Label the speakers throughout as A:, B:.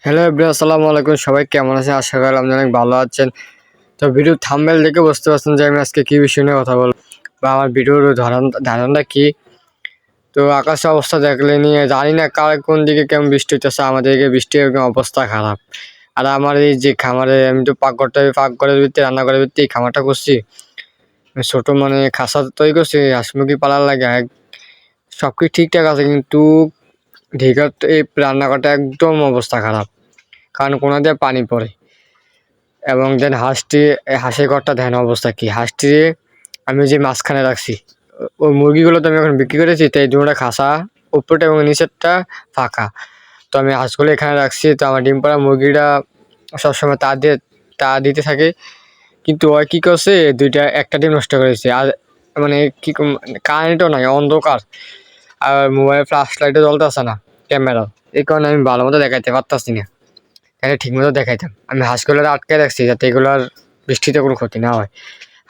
A: Hello everyone, আসসালামু আলাইকুম। সবাই কেমন আছেন? আশা করি আপনি অনেক ভালো আছেন। তো ভিডিও থাম্বনেল দেখে বুঝতে পারছেন যে আমি আজকে কী বিষয় নিয়ে কথা বলবো বা আমার ভিডিওর ধারণটা কী। তো আকাশের অবস্থা দেখলে নিয়ে জানি না কার কোন দিকে কেমন বৃষ্টি হইতেছে। আমাদের দিকে বৃষ্টির একদম অবস্থা খারাপ। আর আমার এই যে খামারে আমি তো পাকঘরের ভিতরে রান্নাঘরের ভিতরে এই খামারটা করছি। ছোটো মানে খাঁচা তৈরি করছি হাঁস মুরগি পালার লাগে। সব কিছু ঠিকঠাক আছে, কিন্তু ঢেকার এই রান্নাঘরটা একদম অবস্থা খারাপ, কারণ কোনা দিয়ে পানি পড়ে। এবং দেন হাঁসের ঘরটা দেখেন অবস্থা কি। হাঁসটি আমি যে মাঝখানে রাখছি, ওই মুরগিগুলো তো আমি এখন বিক্রি করেছি, তাই দুটা খাসা উপরটা এবং নিচেরটা ফাঁকা। তো আমি হাঁসগুলো এখানে রাখছি। তো আমার ডিম পাড়া মুরগিটা সবসময় তা দিতে থাকে, কিন্তু ওই কী করছে একটা ডিম নষ্ট করেছে। আর মানে কি কারেন্টও নাই, অন্ধকার, আর মোবাইল ফ্ল্যাশ লাইটও জ্বলতেছে না, ক্যামেরা, এই কারণে আমি ভালো মতো দেখাইতে পারতাছি না। তাহলে ঠিক মতো দেখাইতাম। আমি হাঁসগুলোর আটকে রাখছি যাতে এগুলোর বৃষ্টিতে কোনো ক্ষতি না হয়।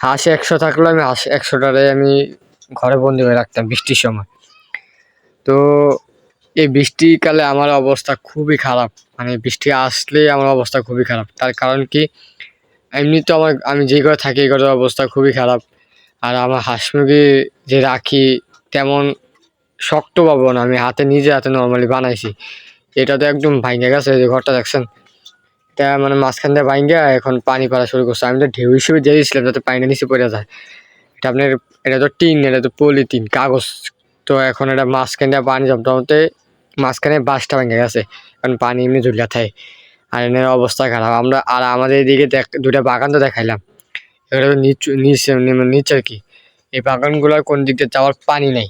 A: হাঁস 100 থাকলেও আমি হাঁস 100টারে আমি ঘরে বন্দি করে রাখতাম বৃষ্টির সময়। তো এই বৃষ্টিকালে আমার অবস্থা খুবই খারাপ, মানে বৃষ্টি আসলে আমার অবস্থা খুবই খারাপ। তার কারণ কি, এমনি তো আমি যে ঘরে থাকি এই ঘরের অবস্থা খুবই খারাপ। আর আমার হাঁস মুরগি যে রাখি তেমন শক্ত পাবো না, আমি নিজে হাতে নর্মালি বানাইছি। এটা তো একদম ভাঙে গেছে, যে ঘরটা দেখছেন, এটা মানে মাঝখান দিয়ে ভাঙ্গা এখন পানি পড়া শুরু করছে। আমি তো ঢেউ হিসেবে দিয়ে দিয়েছিলাম যাতে পানিটা নিচে পড়ে যায়। এটা তো টিন, এটা তো পলিথিন কাগজ। তো এখন এটা মাঝখান দিয়ে পানি জমতে মাঝখানে বাঁশটা ভেঙে গেছে, কারণ পানি এমনি ঝুলিয়া থাকে। আর এনের অবস্থা খারাপ। আমাদের এদিকে দুটা বাগান তো দেখাইলাম, এটা তো নিচে আর কি। এই বাগানগুলোর কোন দিক দিয়ে যাওয়ার পানি নেই,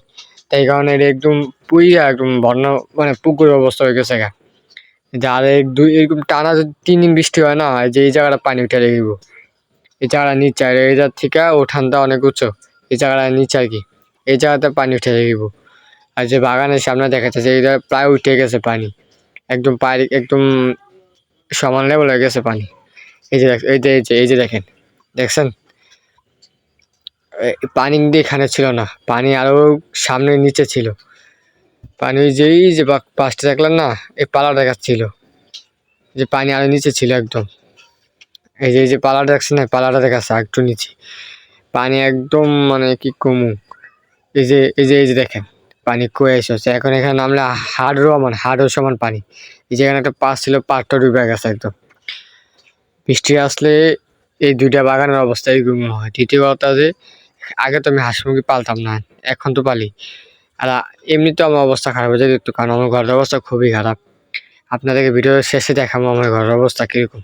A: তাই কারণে এটা একদম পুইয়া একদম বন্যা মানে পুকুরের অবস্থা হয়ে গেছে গা। যার এরকম টানা যদি 3 দিন বৃষ্টি হয় না, যে এই জায়গাটা পানি উঠে রেখেব। এই জায়গাটা নিচে, আর এই জায়গা থেকে উঠানটা অনেক উঁচু, এই জায়গাটা নিচে আর কি। এই জায়গাতে পানি উঠে রেখেব। আর যে বাগানের সামনে দেখা যাচ্ছে এইটা প্রায় উঠে গেছে পানি, একদম পানি একদম সমান লেভেল হয়ে গেছে পানি। এই যে দেখেন, দেখছেন পানি কিন্তু এখানে ছিল না, পানি আরো সামনে নিচে ছিল। পানি যেই যে পাশটা দেখলেন না, এই পালা দেখাচ্ছিল যে পানি আরো নিচে ছিল একদম। এই যে পালাটা দেখছেন না, পালাটা দেখাচ্ছে একটু নিচে পানি একদম, মানে কি কমু। এই যে দেখেন পানি কয়ে এসেছে। এখন এখানে নামলে হাড়ও সমান পানি। এই যেখানে একটা পাশ ছিল, পাড়টা ডুবে গেছে একদম। বৃষ্টি আসলে এই দুইটা বাগানের অবস্থা এরকম হয়। দ্বিতীয় কথা যে, আগে তো আমি হাঁস মুরগি পালতাম না, এখন তো পালি। আর এমনিতেও আমার অবস্থা খারাপ হয়ে যায় একটু, কারণ আমার ঘরের অবস্থা খুবই খারাপ। আপনাদেরকে ভিডিওর শেষে দেখাবো আমার ঘরের অবস্থা কীরকম।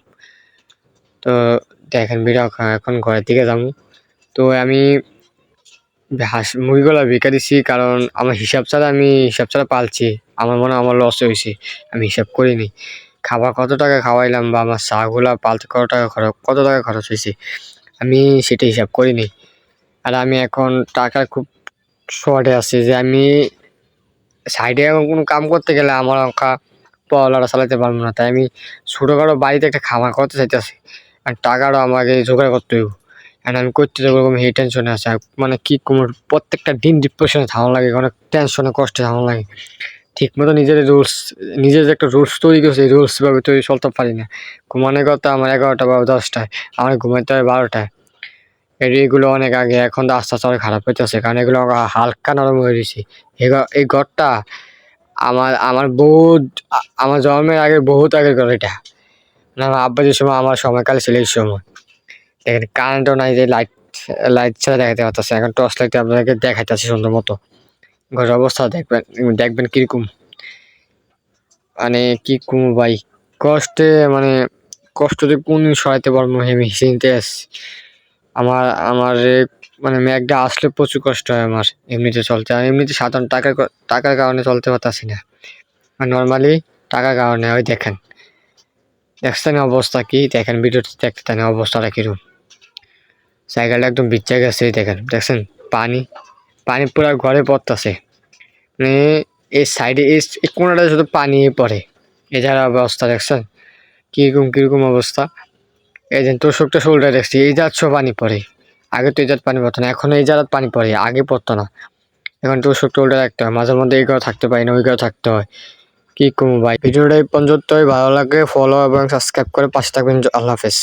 A: তো দেখেন ভিডিও, এখন ঘরের দিকে যাবো। তো আমি হাঁস মুরগিগুলো বিকা দিছি, কারণ আমার হিসাব ছাড়া পালছি। আমার মনে হয় আমার লস হয়েছে, আমি হিসাব করিনি খাবার কত টাকা খাওয়াইলাম বা আমার চাগুলা পালতে কত টাকা খরচ হয়েছে, আমি সেটা হিসাব করিনি। আর আমি এখন টাকার খুব শর্টে আছি, যে আমি সাইডে এখন কোনো কাম করতে গেলে আমার পড়ালেখা চালাতে পারবো না। তাই আমি ছোটোখাটো বাড়িতে একটা খামার করতে চাইতেছি, আর টাকাটা আমাকে জোগাড় করতে হইব। আর আমি করতে যাবো এরকম এই টেনশনে আছে। মানে কি কোমর প্রত্যেকটা দিন ডিপ্রেশনে থাকা লাগে, অনেক টেনশনে কষ্টে থাকা লাগে। ঠিক মতো নিজের যে একটা রুলস তৈরি করছে, এই রুলস ভাবে তৈরি চলতে পারি না। ঘুমানোর কথা আমার 11টা বা 10টায়, আমার ঘুমাইতে হয় 12টায়। এগুলো অনেক আগে, এখন তো আস্তে আস্তে খারাপ হইতেছে, কারণ এগুলো হালকা নরম হয়ে গেছি। এই ঘরটা আমার আমার জন্মের আগে বহুত আগের ঘর এটা। মানে আমার আব্বা যে সময়, আমার সময়কাল ছিল এই সময়। দেখেন কারেন্টও নাই, যে লাইট ছাড়া দেখাতে পারতেছে। এখন টর্চ লাইটে আপনাদেরকে দেখাইতেছে সুন্দর মতো। ঘরের অবস্থা দেখবেন কিরকম, মানে কি কম ভাই। মানে কষ্টতে কোন সহায়তে পারবো, হেমি চিনতে আসছি। আমার মানে মেঘটা আসলে প্রচুর কষ্ট হয় আমার এমনিতে চলতে। আর এমনিতে সাধারণ টাকার কারণে চলতে পারতাছি না, আর নর্মালি টাকার কারণে। ওই দেখছেন অবস্থা কি, দেখেন ভিডিওতে দেখতে থাকেন অবস্থাটা কিরকম। সাইকেলটা একদম ভিজে গেছে, দেখছেন পানি পানি পুরো ঘরে পড়তেছে। মানে এই সাইডে এই কোনাটা শুধু পানি পড়ে। এছাড়া অবস্থা দেখছেন কিরকম অবস্থা। এই যে তোষকটা শোলটা দেখছি, এই যাচ্ছ পানি পড়ে। আগে তো এই জাত পানি পড়তো না, এখন এই জাত পানি পড়ে, আগে পড়তো না। এখন তোষকটা উল্টা রাখতে হয়, মাঝে মধ্যে এই ঘরে থাকতে পারি না, ওই ঘরে থাকতে হয়। কি কমু ভাই, ভিডিওটা এই পর্যন্তই। ভালো লাগে ফলো এবং সাবস্ক্রাইব করে পাশে থাকবেন। আল্লাহ হাফেজ।